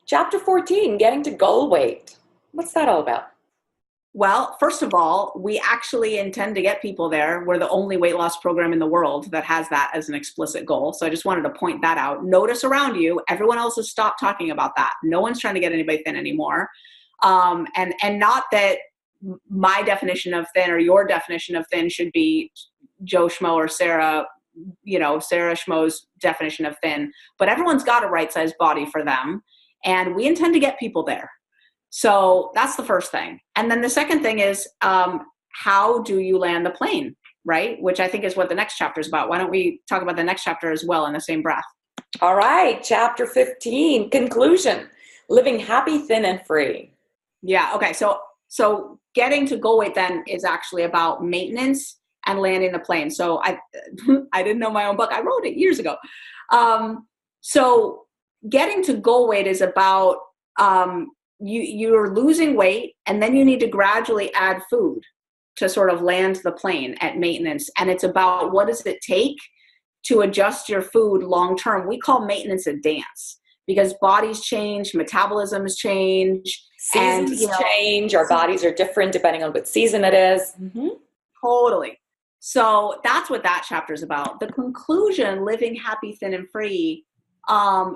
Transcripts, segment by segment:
Chapter 14, getting to goal weight. What's that all about? Well, first of all, we actually intend to get people there. We're the only weight loss program in the world that has that as an explicit goal. So I just wanted to point that out. Notice around you, everyone else has stopped talking about that. No one's trying to get anybody thin anymore. And not that my definition of thin or your definition of thin should be Joe Schmo or Sarah, Sarah Schmo's definition of thin, but everyone's got a right-sized body for them. And we intend to get people there. So that's the first thing. And then the second thing is, how do you land the plane, right? Which I think is what the next chapter is about. Why don't we talk about the next chapter as well in the same breath? All right, chapter 15, conclusion, living happy, thin, and free. Yeah, okay. So getting to goal weight then is actually about maintenance and landing the plane. So I didn't know my own book. I wrote it years ago. So getting to goal weight is about you're losing weight, and then you need to gradually add food to sort of land the plane at maintenance. And it's about what does it take to adjust your food long term. We call maintenance a dance because bodies change, metabolisms change, Seasons change. Our bodies are different depending on what season it is. Mm-hmm. Totally. So that's what that chapter is about. The conclusion, living happy, thin, and free,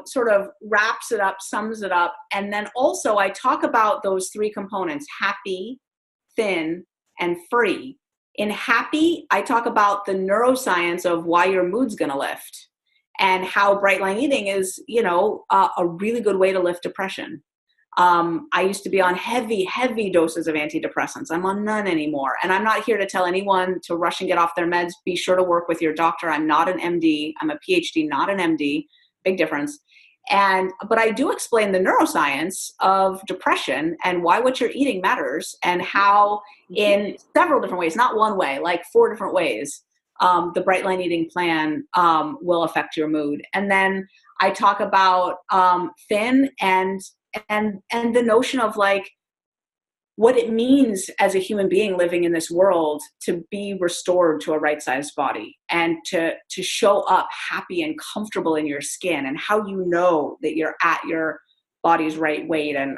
sort of wraps it up, sums it up. And then also I talk about those three components: happy, thin, and free. In happy, I talk about the neuroscience of why your mood's going to lift and how bright line eating is, a really good way to lift depression. I used to be on heavy doses of antidepressants. I'm on none anymore. And I'm not here to tell anyone to rush and get off their meds. Be sure to work with your doctor. I'm not an MD. I'm a PhD, not an MD. Big difference. But I do explain the neuroscience of depression and why what you're eating matters, and how in several different ways, not one way, like 4 different ways, the Bright Line Eating Plan will affect your mood. And then I talk about thin and the notion of like what it means as a human being living in this world to be restored to a right-sized body and to show up happy and comfortable in your skin, and how you know that you're at your body's right weight, and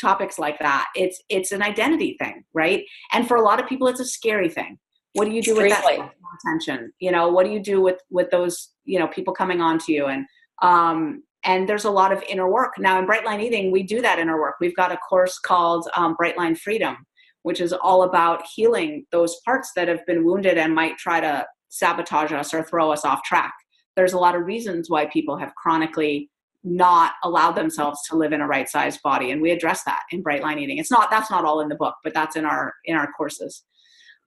topics like that. It's an identity thing, right? And for a lot of people, it's a scary thing. What do you do with that attention? What do you do with those people coming on to you? And there's a lot of inner work. Now in Bright Line Eating, we do that inner work. We've got a course called Bright Line Freedom, which is all about healing those parts that have been wounded and might try to sabotage us or throw us off track. There's a lot of reasons why people have chronically not allowed themselves to live in a right-sized body. And we address that in Bright Line Eating. That's not all in the book, but that's in our courses.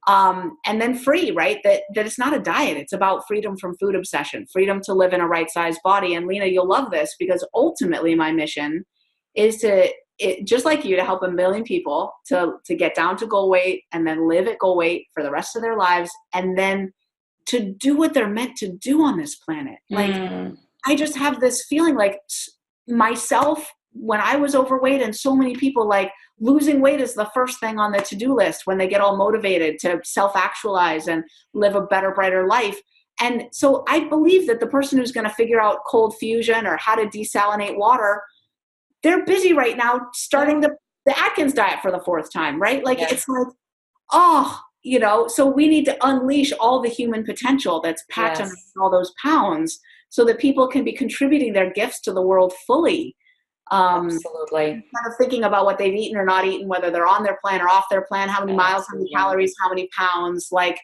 And then free, right? That it's not a diet. It's about freedom from food obsession, freedom to live in a right-sized body. And Lena, you'll love this, because ultimately my mission is just like you, to help 1 million people to get down to goal weight and then live at goal weight for the rest of their lives. And then to do what they're meant to do on this planet. Like, I just have this feeling like myself, when I was overweight, and so many people, like, losing weight is the first thing on the to-do list when they get all motivated to self-actualize and live a better, brighter life. And so I believe that the person who's going to figure out cold fusion or how to desalinate water, they're busy right now starting the Atkins diet for the 4th time, right? Like, It's like, so we need to unleash all the human potential that's packed under all those pounds, so that people can be contributing their gifts to the world fully. Absolutely. Kind of thinking about what they've eaten or not eaten, whether they're on their plan or off their plan, how many miles, how many calories, how many pounds. Like,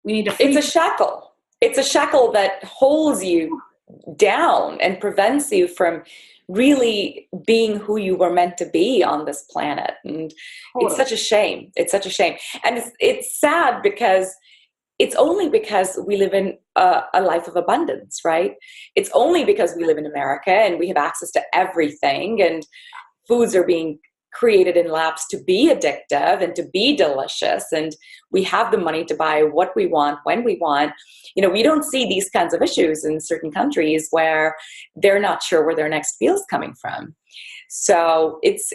we need to. It's a shackle. It's a shackle that holds you down and prevents you from really being who you were meant to be on this planet. And It's such a shame. It's such a shame. And it's sad, because it's only because we live in a life of abundance, right? It's only because we live in America and we have access to everything, and foods are being created in labs to be addictive and to be delicious, and we have the money to buy what we want when we want. We don't see these kinds of issues in certain countries where they're not sure where their next meal is coming from. So it's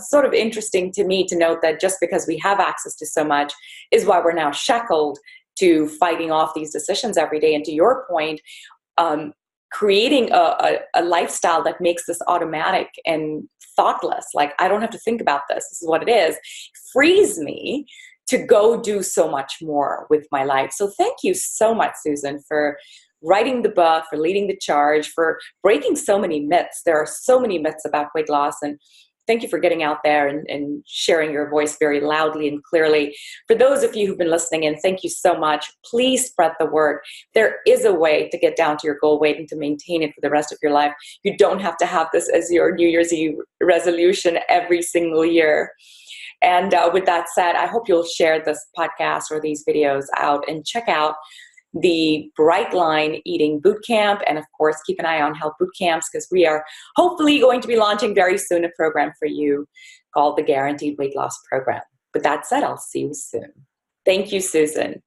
sort of interesting to me to note that just because we have access to so much is why we're now shackled to fighting off these decisions every day. And to your point, creating a lifestyle that makes this automatic and thoughtless. Like, I don't have to think about this. This is what it is. Frees me to go do so much more with my life. So thank you so much, Susan, for writing the book, for leading the charge, for breaking so many myths. There are so many myths about weight loss, and thank you for getting out there and sharing your voice very loudly and clearly. For those of you who've been listening in, thank you so much. Please spread the word. There is a way to get down to your goal weight and to maintain it for the rest of your life. You don't have to have this as your New Year's Eve resolution every single year. And with that said, I hope you'll share this podcast or these videos out and check out the Bright Line Eating Bootcamp. And of course, keep an eye on HealthBootcamps, because we are hopefully going to be launching very soon a program for you called the Guaranteed Weight Loss Program. With that said, I'll see you soon. Thank you, Susan.